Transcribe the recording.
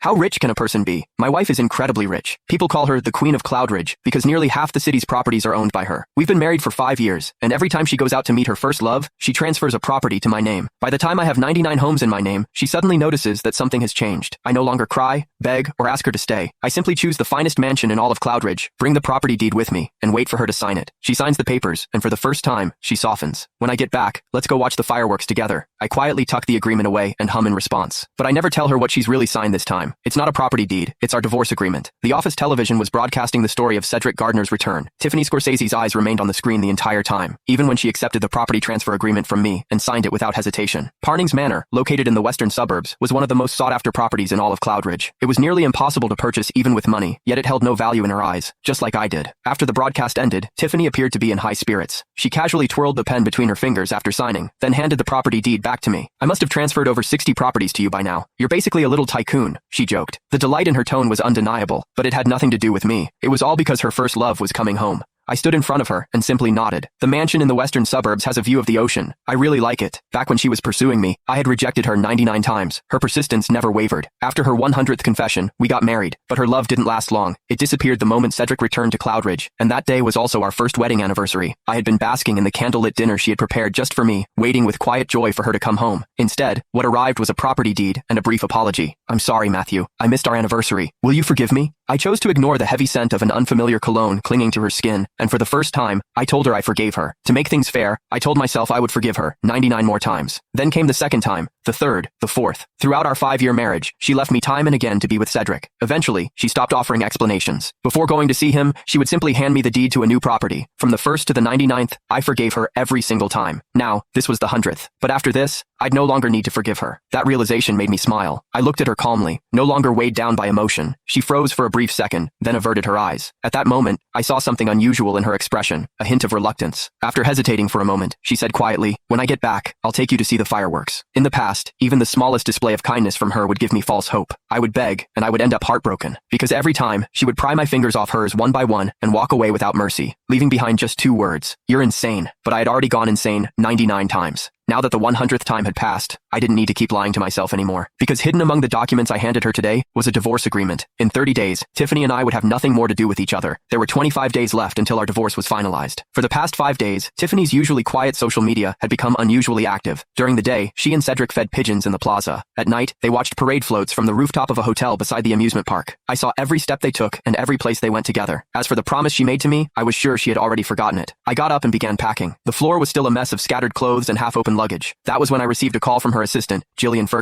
How rich can a person be? My wife is incredibly rich. People call her the Queen of Cloudridge because nearly half the city's properties are owned by her. We've been married for 5 years, and every time she goes out to meet her first love, she transfers a property to my name. By the time I have 99 homes in my name, she suddenly notices that something has changed. I no longer cry, beg, or ask her to stay. I simply choose the finest mansion in all of Cloudridge, bring the property deed with me, and wait for her to sign it. She signs the papers, and for the first time, she softens. When I get back, let's go watch the fireworks together. I quietly tuck the agreement away and hum in response. But I never tell her what she's really signed this time. It's not a property deed, it's our divorce agreement. The office television was broadcasting the story of Cedric Gardner's return. Tiffany Scorsese's eyes remained on the screen the entire time, even when she accepted the property transfer agreement from me and signed it without hesitation. Parning's Manor, located in the western suburbs, was one of the most sought-after properties in all of Cloudridge. It was nearly impossible to purchase even with money, yet it held no value in her eyes, just like I did. After the broadcast ended, Tiffany appeared to be in high spirits. She casually twirled the pen between her fingers after signing, then handed the property deed back to me. I must have transferred over 60 properties to you by now. You're basically a little tycoon, she joked. The delight in her tone was undeniable, but it had nothing to do with me. It was all because her first love was coming home. I stood in front of her and simply nodded. The mansion in the western suburbs has a view of the ocean. I really like it. Back when she was pursuing me, I had rejected her 99 times. Her persistence never wavered. After her 100th confession, we got married, but her love didn't last long. It disappeared the moment Cedric returned to Cloudridge, and that day was also our first wedding anniversary. I had been basking in the candlelit dinner she had prepared just for me, waiting with quiet joy for her to come home. Instead, what arrived was a property deed and a brief apology. I'm sorry, Matthew. I missed our anniversary. Will you forgive me? I chose to ignore the heavy scent of an unfamiliar cologne clinging to her skin, and for the first time, I told her I forgave her. To make things fair, I told myself I would forgive her 99 more times. Then came the second time, the third, the fourth. Throughout our 5-year marriage, she left me time and again to be with Cedric. Eventually, she stopped offering explanations. Before going to see him, she would simply hand me the deed to a new property. From the 1st to the 99th, I forgave her every single time. Now, this was the 100th. But after this, I'd no longer need to forgive her. That realization made me smile. I looked at her calmly, no longer weighed down by emotion. She froze for a brief second, then averted her eyes. At that moment, I saw something unusual in her expression, a hint of reluctance. After hesitating for a moment, she said quietly, "When I get back, I'll take you to see the fireworks." In the past, even the smallest display of kindness from her would give me false hope. I would beg, and I would end up heartbroken, because every time, she would pry my fingers off hers one by one and walk away without mercy, leaving behind just 2 words: "You're insane." But I had already gone insane 99 times. Now that the 100th time had passed, I didn't need to keep lying to myself anymore, because hidden among the documents I handed her today was a divorce agreement. In 30 days, Tiffany and I would have nothing more to do with each other. There were 25 days left until our divorce was finalized. For the past 5 days, Tiffany's usually quiet social media had become unusually active. During the day, she and Cedric fed pigeons in the plaza. At night, they watched parade floats from the rooftop of a hotel beside the amusement park. I saw every step they took and every place they went together. As for the promise she made to me, I was sure she had already forgotten it. I got up and began packing. The floor was still a mess of scattered clothes and half-open luggage. That was when I received a call from her assistant, Jillian Ferguson.